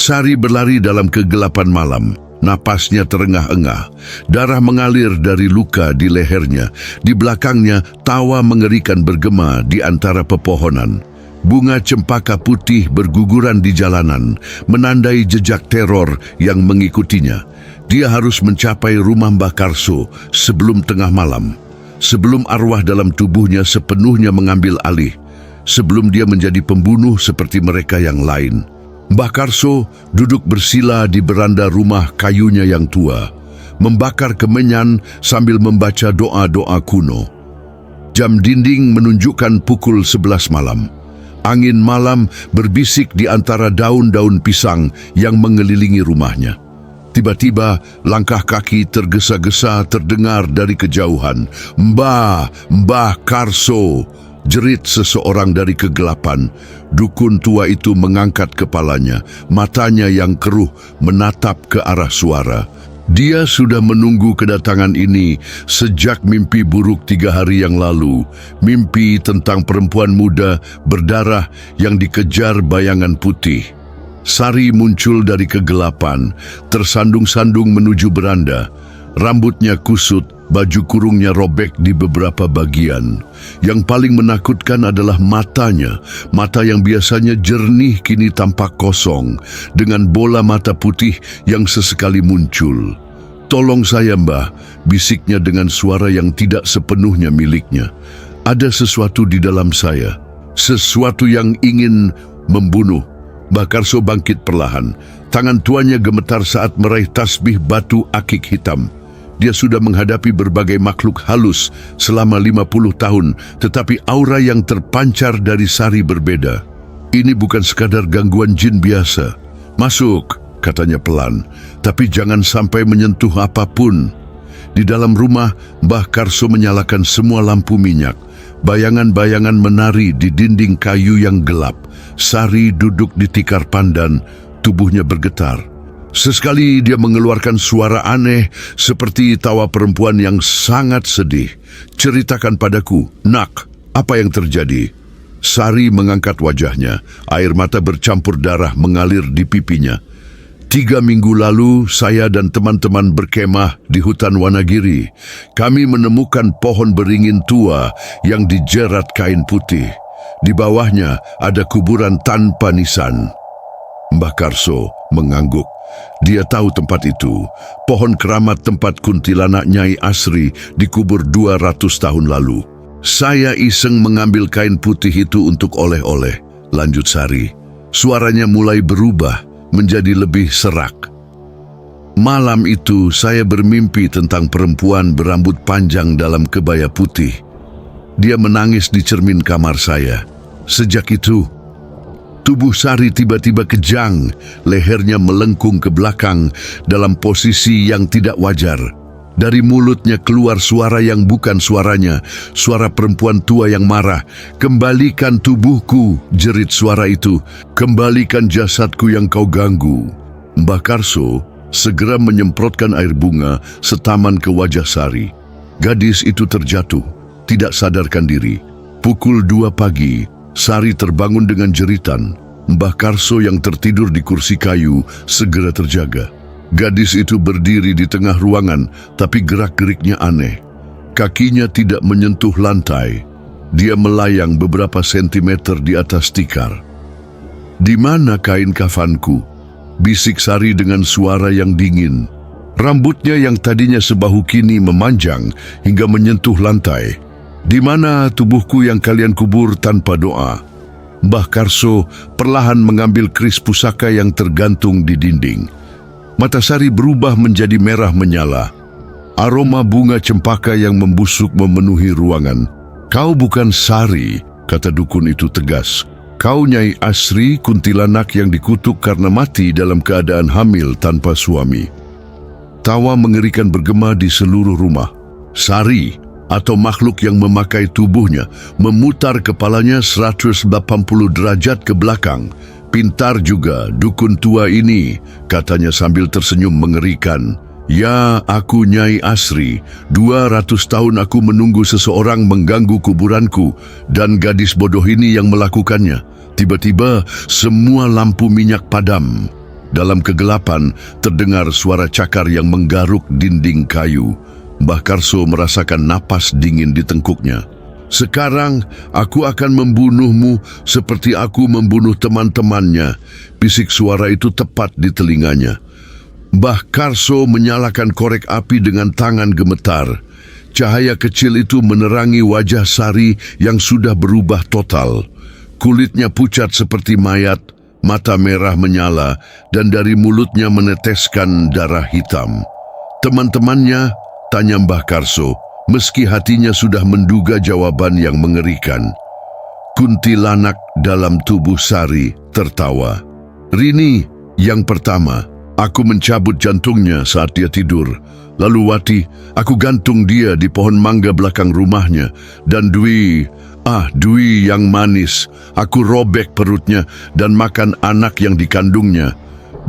Sari berlari dalam kegelapan malam. Napasnya terengah-engah. Darah mengalir dari luka di lehernya. Di belakangnya, tawa mengerikan bergema di antara pepohonan. Bunga cempaka putih berguguran di jalanan, menandai jejak teror yang mengikutinya. Dia harus mencapai rumah Mbah Karso sebelum tengah malam. Sebelum arwah dalam tubuhnya sepenuhnya mengambil alih. Sebelum dia menjadi pembunuh seperti mereka yang lain. Mbah Karso duduk bersila di beranda rumah kayunya yang tua, membakar kemenyan sambil membaca doa-doa kuno. Jam dinding menunjukkan pukul 11 malam. Angin malam berbisik di antara daun-daun pisang yang mengelilingi rumahnya. Tiba-tiba langkah kaki tergesa-gesa terdengar dari kejauhan. Mbah Karso!" jerit seseorang dari kegelapan. Dukun tua itu mengangkat kepalanya, matanya yang keruh menatap ke arah suara. Dia sudah menunggu kedatangan ini sejak mimpi buruk 3 hari yang lalu. Mimpi tentang perempuan muda berdarah yang dikejar bayangan putih. Sari muncul dari kegelapan, tersandung-sandung menuju beranda. Rambutnya kusut, baju kurungnya robek di beberapa bagian. Yang paling menakutkan adalah matanya. Mata yang biasanya jernih kini tampak kosong, dengan bola mata putih yang sesekali muncul. "Tolong saya, Mbah," bisiknya dengan suara yang tidak sepenuhnya miliknya. "Ada sesuatu di dalam saya, sesuatu yang ingin membunuh." Mbah Karso bangkit perlahan. Tangan tuanya gemetar saat meraih tasbih batu akik hitam. Dia sudah menghadapi berbagai makhluk halus selama 50 tahun, tetapi aura yang terpancar dari Sari berbeda. "Ini bukan sekadar gangguan jin biasa." "Masuk," katanya pelan, "tapi jangan sampai menyentuh apapun." Di dalam rumah, Mbah Karso menyalakan semua lampu minyak. Bayangan-bayangan menari di dinding kayu yang gelap. Sari duduk di tikar pandan, tubuhnya bergetar. Sesekali dia mengeluarkan suara aneh seperti tawa perempuan yang sangat sedih. "Ceritakan padaku, Nak, apa yang terjadi?" Sari mengangkat wajahnya, air mata bercampur darah mengalir di pipinya. 3 minggu lalu, saya dan teman-teman berkemah di hutan Wanagiri. Kami menemukan pohon beringin tua yang dijerat kain putih. Di bawahnya ada kuburan tanpa nisan. Mbah Karso mengangguk. Dia tahu tempat itu, pohon keramat tempat kuntilanak Nyai Asri dikubur 200 tahun lalu. "Saya iseng mengambil kain putih itu untuk oleh-oleh," lanjut Sari. Suaranya mulai berubah menjadi lebih serak. "Malam itu saya bermimpi tentang perempuan berambut panjang dalam kebaya putih. Dia menangis di cermin kamar saya. Sejak itu, tubuh Sari tiba-tiba kejang, lehernya melengkung ke belakang dalam posisi yang tidak wajar. Dari mulutnya keluar suara yang bukan suaranya, suara perempuan tua yang marah. "Kembalikan tubuhku," jerit suara itu. "Kembalikan jasadku yang kau ganggu." Mbah Karso segera menyemprotkan air bunga setaman ke wajah Sari. Gadis itu terjatuh, tidak sadarkan diri. Pukul 2 pagi, Sari terbangun dengan jeritan. Mbah Karso yang tertidur di kursi kayu segera terjaga. Gadis itu berdiri di tengah ruangan, tapi gerak-geriknya aneh. Kakinya tidak menyentuh lantai. Dia melayang beberapa sentimeter di atas tikar. "Di mana kain kafanku?" bisik Sari dengan suara yang dingin. Rambutnya yang tadinya sebahu kini memanjang hingga menyentuh lantai. "Di mana tubuhku yang kalian kubur tanpa doa?" Mbah Karso perlahan mengambil keris pusaka yang tergantung di dinding. Mata Sari berubah menjadi merah menyala. Aroma bunga cempaka yang membusuk memenuhi ruangan. "Kau bukan Sari," kata dukun itu tegas. "Kau Nyai Asri, kuntilanak yang dikutuk karena mati dalam keadaan hamil tanpa suami." Tawa mengerikan bergema di seluruh rumah. Sari, atau makhluk yang memakai tubuhnya, memutar kepalanya 180 derajat ke belakang. "Pintar juga dukun tua ini," katanya sambil tersenyum mengerikan. "Ya, aku Nyai Asri. 200 tahun aku menunggu seseorang mengganggu kuburanku, dan gadis bodoh ini yang melakukannya. Tiba-tiba semua lampu minyak padam." Dalam kegelapan, terdengar suara cakar yang menggaruk dinding kayu. Mbah Karso merasakan napas dingin di tengkuknya. "Sekarang aku akan membunuhmu seperti aku membunuh teman-temannya," bisik suara itu tepat di telinganya. Mbah Karso menyalakan korek api dengan tangan gemetar. Cahaya kecil itu menerangi wajah Sari yang sudah berubah total. Kulitnya pucat seperti mayat, mata merah menyala, dan dari mulutnya meneteskan darah hitam. "Teman-temannya?" tanya Mbah Karso, meski hatinya sudah menduga jawaban yang mengerikan. Kuntilanak dalam tubuh Sari tertawa. "Rini, yang pertama, aku mencabut jantungnya saat dia tidur. Lalu Wati, aku gantung dia di pohon mangga belakang rumahnya. Dan Dwi yang manis, aku robek perutnya dan makan anak yang dikandungnya."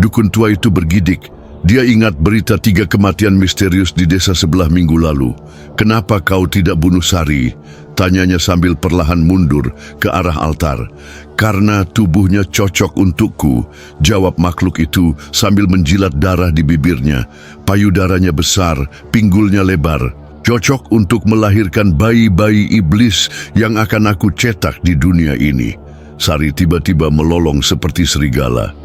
Dukun tua itu bergidik. Dia ingat berita 3 kematian misterius di desa sebelah minggu lalu. "Kenapa kau tidak bunuh Sari?" tanyanya sambil perlahan mundur ke arah altar. "Karena tubuhnya cocok untukku," jawab makhluk itu sambil menjilat darah di bibirnya. Payudaranya besar, pinggulnya lebar. "Cocok untuk melahirkan bayi-bayi iblis yang akan aku cetak di dunia ini." Sari tiba-tiba melolong seperti serigala.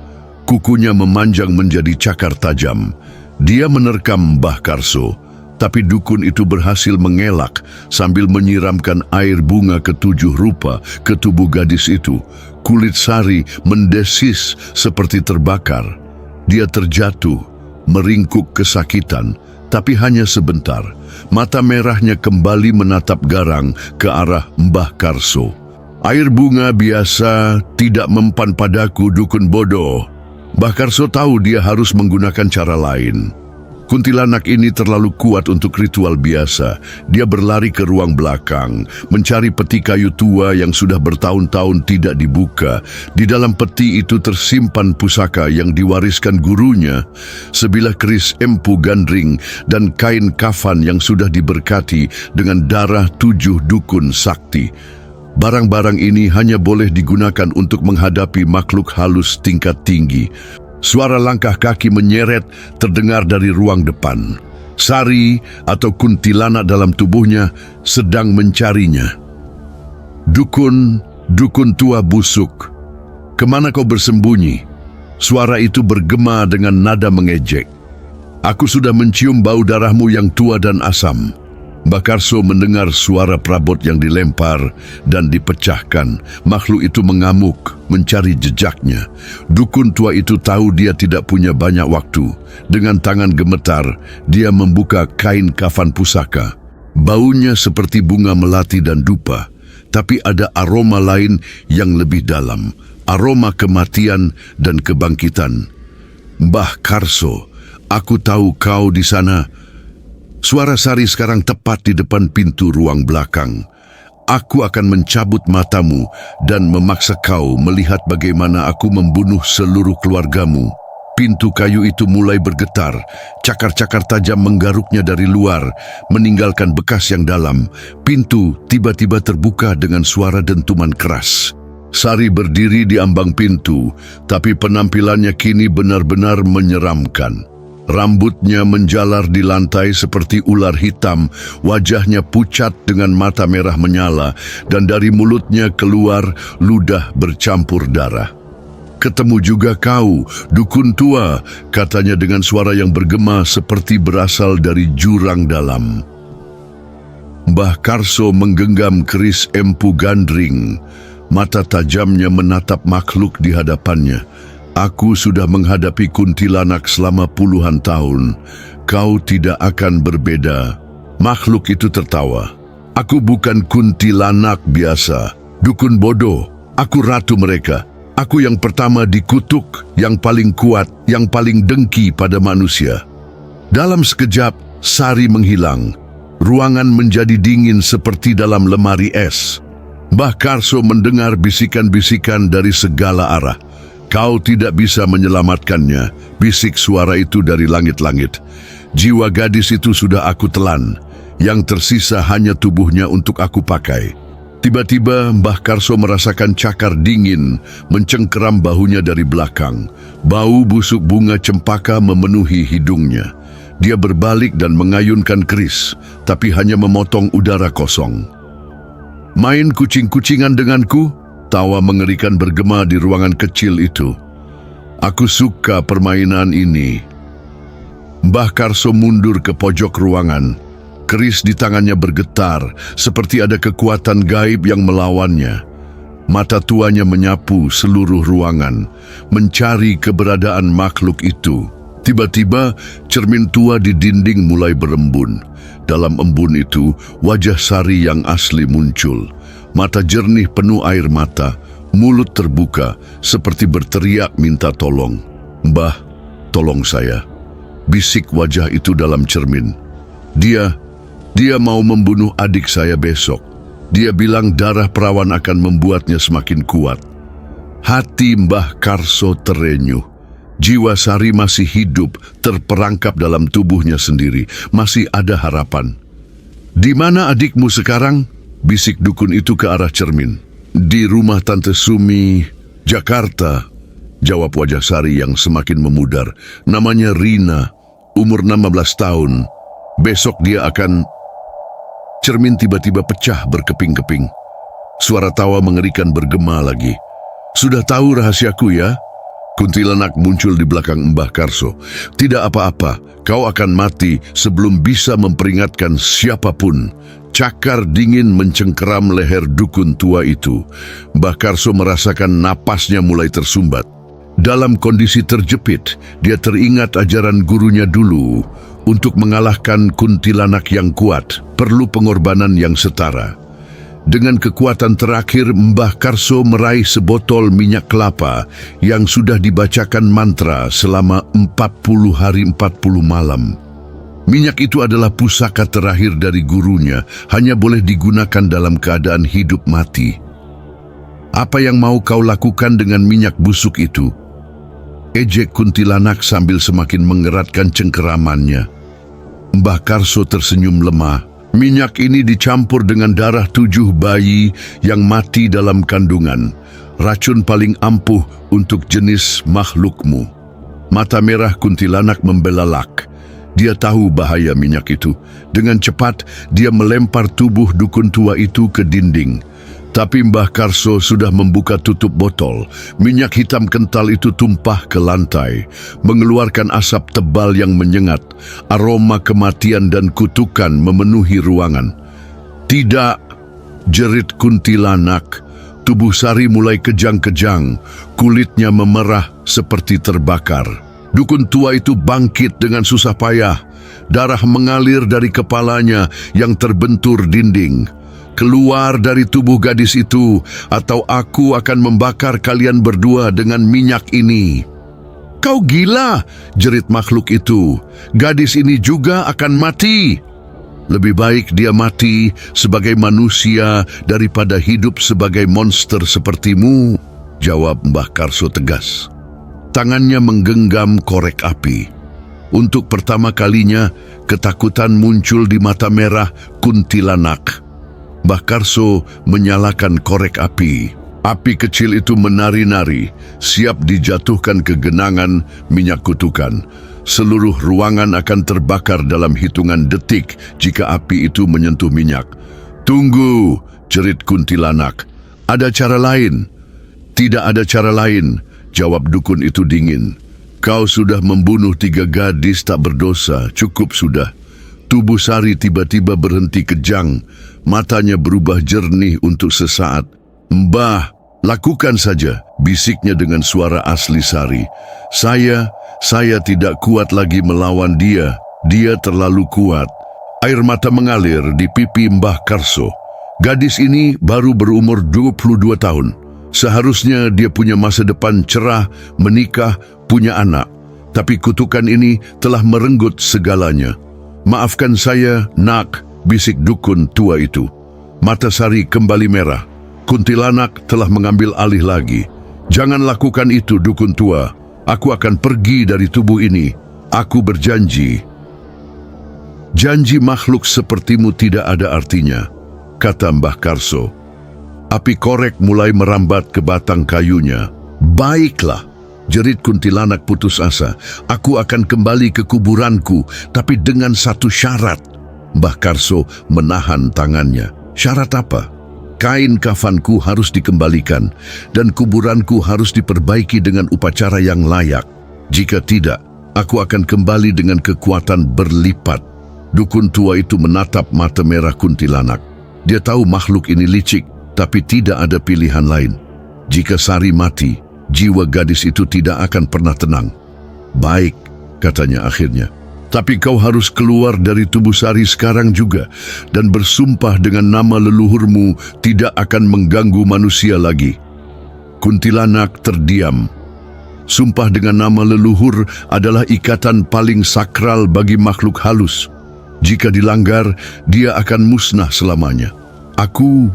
Kukunya memanjang menjadi cakar tajam. Dia menerkam Mbah Karso. Tapi dukun itu berhasil mengelak sambil menyiramkan air bunga ke-7 rupa ke tubuh gadis itu. Kulit Sari mendesis seperti terbakar. Dia terjatuh, meringkuk kesakitan, tapi hanya sebentar. Mata merahnya kembali menatap garang ke arah Mbah Karso. "Air bunga biasa tidak mempan padaku, dukun bodoh." Mbah Karso tahu dia harus menggunakan cara lain. Kuntilanak ini terlalu kuat untuk ritual biasa. Dia berlari ke ruang belakang, mencari peti kayu tua yang sudah bertahun-tahun tidak dibuka. Di dalam peti itu tersimpan pusaka yang diwariskan gurunya, sebilah keris empu gandring, dan kain kafan yang sudah diberkati dengan darah 7 dukun sakti. Barang-barang ini hanya boleh digunakan untuk menghadapi makhluk halus tingkat tinggi. Suara langkah kaki menyeret terdengar dari ruang depan. Sari atau kuntilanak dalam tubuhnya sedang mencarinya. Dukun tua busuk, kemana kau bersembunyi?" Suara itu bergema dengan nada mengejek. "Aku sudah mencium bau darahmu yang tua dan asam." Mbah Karso mendengar suara perabot yang dilempar dan dipecahkan. Makhluk itu mengamuk, mencari jejaknya. Dukun tua itu tahu dia tidak punya banyak waktu. Dengan tangan gemetar, dia membuka kain kafan pusaka. Baunya seperti bunga melati dan dupa, tapi ada aroma lain yang lebih dalam, aroma kematian dan kebangkitan. "Mbah Karso, aku tahu kau di sana." Suara Sari sekarang tepat di depan pintu ruang belakang. "Aku akan mencabut matamu dan memaksa kau melihat bagaimana aku membunuh seluruh keluargamu." Pintu kayu itu mulai bergetar. Cakar-cakar tajam menggaruknya dari luar, meninggalkan bekas yang dalam. Pintu tiba-tiba terbuka dengan suara dentuman keras. Sari berdiri di ambang pintu, tapi penampilannya kini benar-benar menyeramkan. Rambutnya menjalar di lantai seperti ular hitam, wajahnya pucat dengan mata merah menyala, dan dari mulutnya keluar ludah bercampur darah. "Ketemu juga kau, dukun tua," katanya dengan suara yang bergema seperti berasal dari jurang dalam. Mbah Karso menggenggam keris empu gandring. Mata tajamnya menatap makhluk di hadapannya. "Aku sudah menghadapi kuntilanak selama puluhan tahun. Kau tidak akan berbeda." Makhluk itu tertawa. "Aku bukan kuntilanak biasa. Dukun bodoh. Aku ratu mereka. Aku yang pertama dikutuk, yang paling kuat, yang paling dengki pada manusia." Dalam sekejap, Sari menghilang. Ruangan menjadi dingin seperti dalam lemari es. Mbah Karso mendengar bisikan-bisikan dari segala arah. "Kau tidak bisa menyelamatkannya," bisik suara itu dari langit-langit. "Jiwa gadis itu sudah aku telan. Yang tersisa hanya tubuhnya untuk aku pakai." Tiba-tiba Mbah Karso merasakan cakar dingin mencengkeram bahunya dari belakang. Bau busuk bunga cempaka memenuhi hidungnya. Dia berbalik dan mengayunkan keris, tapi hanya memotong udara kosong. "Main kucing-kucingan denganku?" Tawa mengerikan bergema di ruangan kecil itu. "Aku suka permainan ini." Mbah Karso mundur ke pojok ruangan. Keris di tangannya bergetar, seperti ada kekuatan gaib yang melawannya. Mata tuanya menyapu seluruh ruangan, mencari keberadaan makhluk itu. Tiba-tiba, cermin tua di dinding mulai berembun. Dalam embun itu, wajah Sari yang asli muncul. Mata jernih penuh air mata, mulut terbuka, seperti berteriak minta tolong. "Mbah, tolong saya," bisik wajah itu dalam cermin. Dia mau membunuh adik saya besok. Dia bilang darah perawan akan membuatnya semakin kuat." Hati Mbah Karso terenyuh. Jiwa Sari masih hidup, terperangkap dalam tubuhnya sendiri. Masih ada harapan. "Di mana adikmu sekarang?" bisik dukun itu ke arah cermin. "Di rumah Tante Sumi, Jakarta," jawab wajah Sari yang semakin memudar. "Namanya Rina, umur 16 tahun. Besok dia akan..." Cermin tiba-tiba pecah berkeping-keping. Suara tawa mengerikan bergema lagi. "Sudah tahu rahasiaku ya?" Kuntilanak muncul di belakang Mbah Karso. "Tidak apa-apa, kau akan mati sebelum bisa memperingatkan siapapun." Cakar dingin mencengkeram leher dukun tua itu. Mbah Karso merasakan napasnya mulai tersumbat. Dalam kondisi terjepit, dia teringat ajaran gurunya dulu. Untuk mengalahkan kuntilanak yang kuat, perlu pengorbanan yang setara. Dengan kekuatan terakhir, Mbah Karso meraih sebotol minyak kelapa yang sudah dibacakan mantra selama 40 hari 40 malam. Minyak itu adalah pusaka terakhir dari gurunya, hanya boleh digunakan dalam keadaan hidup mati. "Apa yang mau kau lakukan dengan minyak busuk itu?" ejek kuntilanak sambil semakin mengeratkan cengkeramannya. Mbah Karso tersenyum lemah. "Minyak ini dicampur dengan darah 7 bayi yang mati dalam kandungan. Racun paling ampuh untuk jenis makhlukmu." Mata merah kuntilanak membelalak. Dia tahu bahaya minyak itu. Dengan cepat, dia melempar tubuh dukun tua itu ke dinding. Tapi Mbah Karso sudah membuka tutup botol. Minyak hitam kental itu tumpah ke lantai, mengeluarkan asap tebal yang menyengat. Aroma kematian dan kutukan memenuhi ruangan. "Tidak!" jerit kuntilanak. Tubuh Sari mulai kejang-kejang, kulitnya memerah seperti terbakar. Dukun tua itu bangkit dengan susah payah. Darah mengalir dari kepalanya yang terbentur dinding. "Keluar dari tubuh gadis itu, atau aku akan membakar kalian berdua dengan minyak ini." "Kau gila!" jerit makhluk itu. "Gadis ini juga akan mati. Lebih baik dia mati sebagai manusia daripada hidup sebagai monster sepertimu," jawab Mbah Karso tegas. Tangannya menggenggam korek api. Untuk pertama kalinya, ketakutan muncul di mata merah kuntilanak. Mbah Karso menyalakan korek api. Api kecil itu menari-nari, siap dijatuhkan ke genangan minyak kutukan. Seluruh ruangan akan terbakar dalam hitungan detik jika api itu menyentuh minyak. "Tunggu!" jerit kuntilanak. "Ada cara lain." "Tidak ada cara lain," jawab dukun itu dingin. "Kau sudah membunuh 3 gadis tak berdosa, cukup sudah." Tubuh Sari tiba-tiba berhenti kejang, matanya berubah jernih untuk sesaat. "Mbah, lakukan saja," bisiknya dengan suara asli Sari. Saya tidak kuat lagi melawan dia. Dia terlalu kuat." Air mata mengalir di pipi Mbah Karso. Gadis ini baru berumur 22 tahun. Seharusnya dia punya masa depan cerah, menikah, punya anak. Tapi kutukan ini telah merenggut segalanya. "Maafkan saya, nak," bisik dukun tua itu. Mata Sari kembali merah. Kuntilanak telah mengambil alih lagi. "Jangan lakukan itu, dukun tua. Aku akan pergi dari tubuh ini. Aku berjanji." "Janji makhluk sepertimu tidak ada artinya," kata Mbah Karso. Api korek mulai merambat ke batang kayunya. "Baiklah," jerit kuntilanak putus asa. "Aku akan kembali ke kuburanku, tapi dengan satu syarat." Mbah Karso menahan tangannya. "Syarat apa?" "Kain kafanku harus dikembalikan dan kuburanku harus diperbaiki dengan upacara yang layak. Jika tidak, aku akan kembali dengan kekuatan berlipat." Dukun tua itu menatap mata merah kuntilanak. Dia tahu makhluk ini licik, tapi tidak ada pilihan lain. Jika Sari mati, jiwa gadis itu tidak akan pernah tenang. "Baik," katanya akhirnya. "Tapi kau harus keluar dari tubuh Sari sekarang juga dan bersumpah dengan nama leluhurmu tidak akan mengganggu manusia lagi." Kuntilanak terdiam. Sumpah dengan nama leluhur adalah ikatan paling sakral bagi makhluk halus. Jika dilanggar, dia akan musnah selamanya. Aku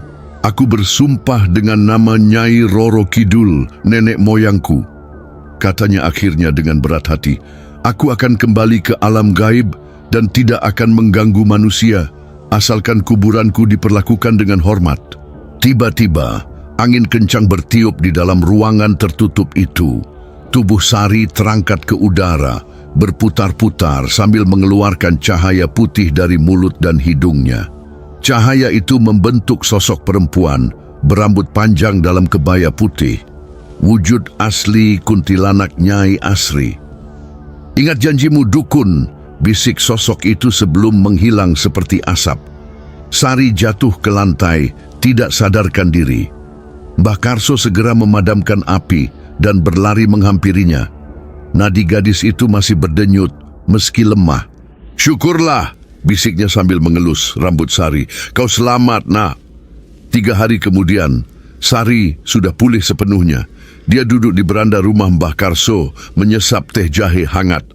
bersumpah dengan nama Nyai Roro Kidul, nenek moyangku," katanya akhirnya dengan berat hati. "Aku akan kembali ke alam gaib dan tidak akan mengganggu manusia, asalkan kuburanku diperlakukan dengan hormat." Tiba-tiba, angin kencang bertiup di dalam ruangan tertutup itu. Tubuh Sari terangkat ke udara, berputar-putar sambil mengeluarkan cahaya putih dari mulut dan hidungnya. Cahaya itu membentuk sosok perempuan, berambut panjang dalam kebaya putih. Wujud asli kuntilanak Nyai Asri. "Ingat janjimu, dukun," bisik sosok itu sebelum menghilang seperti asap. Sari jatuh ke lantai, tidak sadarkan diri. Mbah Karso segera memadamkan api dan berlari menghampirinya. Nadi gadis itu masih berdenyut, meski lemah. "Syukurlah," bisiknya sambil mengelus rambut Sari. "Kau selamat, nak." 3 hari kemudian, Sari sudah pulih sepenuhnya. Dia duduk di beranda rumah Mbah Karso, menyesap teh jahe hangat.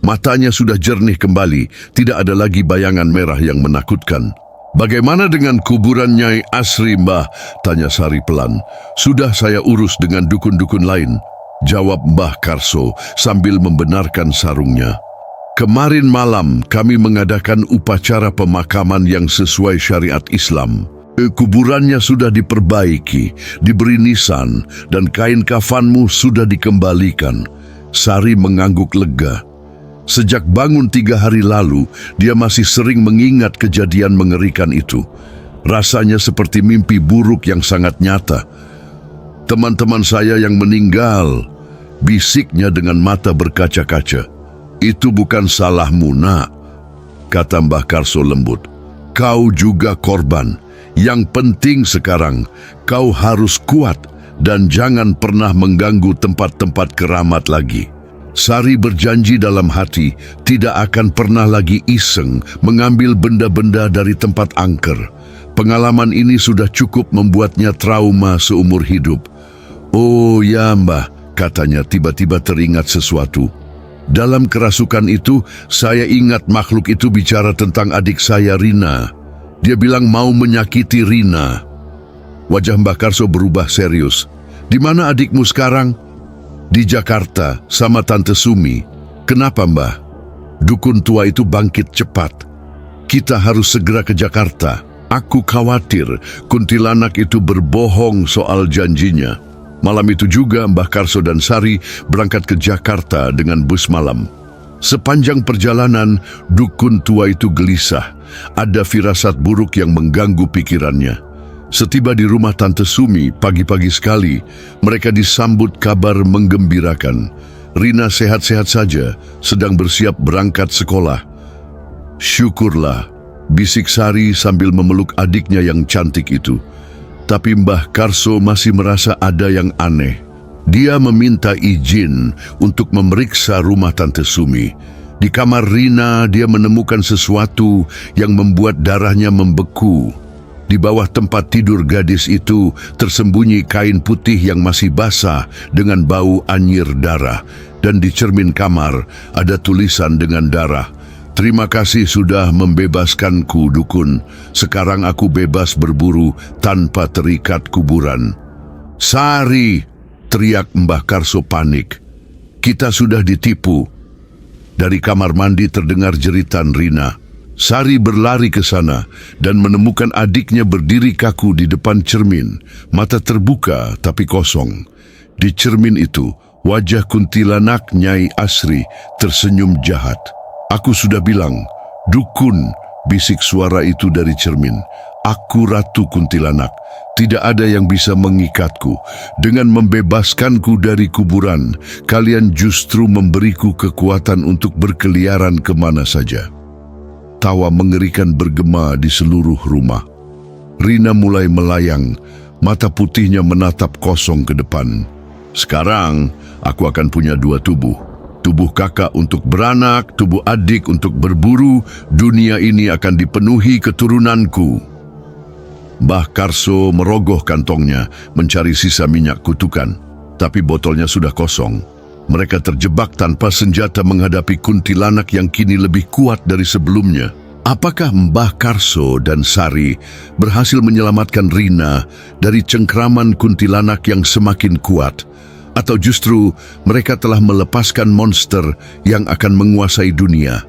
Matanya sudah jernih kembali, tidak ada lagi bayangan merah yang menakutkan. "Bagaimana dengan kuburan Nyai Asri, Mbah?" tanya Sari pelan. "Sudah saya urus dengan dukun-dukun lain," jawab Mbah Karso sambil membenarkan sarungnya. "Kemarin malam kami mengadakan upacara pemakaman yang sesuai syariat Islam. Kuburannya sudah diperbaiki, diberi nisan, dan kain kafanmu sudah dikembalikan." Sari mengangguk lega. Sejak bangun 3 hari lalu, dia masih sering mengingat kejadian mengerikan itu. Rasanya seperti mimpi buruk yang sangat nyata. "Teman-teman saya yang meninggal," bisiknya dengan mata berkaca-kaca. "Itu bukan salahmu, nak," kata Mbah Karso lembut. "Kau juga korban. Yang penting sekarang, kau harus kuat dan jangan pernah mengganggu tempat-tempat keramat lagi." Sari berjanji dalam hati tidak akan pernah lagi iseng mengambil benda-benda dari tempat angker. Pengalaman ini sudah cukup membuatnya trauma seumur hidup. "Oh ya, Mbah," katanya tiba-tiba teringat sesuatu. "Dalam kerasukan itu, saya ingat makhluk itu bicara tentang adik saya Rina. Dia bilang mau menyakiti Rina." Wajah Mbah Karso berubah serius. "Di mana adikmu sekarang?" "Di Jakarta, sama Tante Sumi." "Kenapa, Mbah?" Dukun tua itu bangkit cepat. "Kita harus segera ke Jakarta. Aku khawatir kuntilanak itu berbohong soal janjinya." Malam itu juga Mbah Karso dan Sari berangkat ke Jakarta dengan bus malam. Sepanjang perjalanan, dukun tua itu gelisah. Ada firasat buruk yang mengganggu pikirannya. Setiba di rumah Tante Sumi pagi-pagi sekali, mereka disambut kabar menggembirakan. Rina sehat-sehat saja, sedang bersiap berangkat sekolah. "Syukurlah," bisik Sari sambil memeluk adiknya yang cantik itu. Tapi Mbah Karso masih merasa ada yang aneh. Dia meminta izin untuk memeriksa rumah Tante Sumi. Di kamar Rina, dia menemukan sesuatu yang membuat darahnya membeku. Di bawah tempat tidur gadis itu tersembunyi kain putih yang masih basah dengan bau anyir darah. Dan di cermin kamar ada tulisan dengan darah. "Terima kasih sudah membebaskanku, dukun. Sekarang aku bebas berburu tanpa terikat kuburan." "Sari!" teriak Mbah Karso panik. "Kita sudah ditipu." Dari kamar mandi terdengar jeritan Rina. Sari berlari ke sana dan menemukan adiknya berdiri kaku di depan cermin, mata terbuka tapi kosong. Di cermin itu, wajah kuntilanak Nyai Asri tersenyum jahat. "Aku sudah bilang, dukun," bisik suara itu dari cermin. "Aku Ratu Kuntilanak. Tidak ada yang bisa mengikatku. Dengan membebaskanku dari kuburan, kalian justru memberiku kekuatan untuk berkeliaran kemana saja." Tawa mengerikan bergema di seluruh rumah. Rina mulai melayang, mata putihnya menatap kosong ke depan. "Sekarang, aku akan punya dua tubuh. Tubuh kakak untuk beranak, tubuh adik untuk berburu. Dunia ini akan dipenuhi keturunanku." Mbah Karso merogoh kantongnya mencari sisa minyak kutukan, tapi botolnya sudah kosong. Mereka terjebak tanpa senjata menghadapi kuntilanak yang kini lebih kuat dari sebelumnya. Apakah Mbah Karso dan Sari berhasil menyelamatkan Rina dari cengkraman kuntilanak yang semakin kuat? Atau justru mereka telah melepaskan monster yang akan menguasai dunia?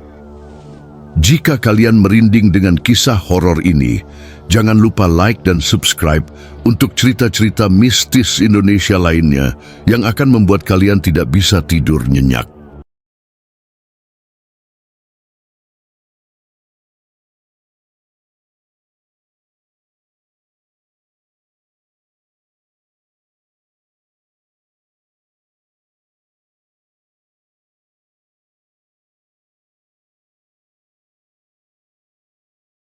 Jika kalian merinding dengan kisah horor ini, jangan lupa like dan subscribe untuk cerita-cerita mistis Indonesia lainnya yang akan membuat kalian tidak bisa tidur nyenyak.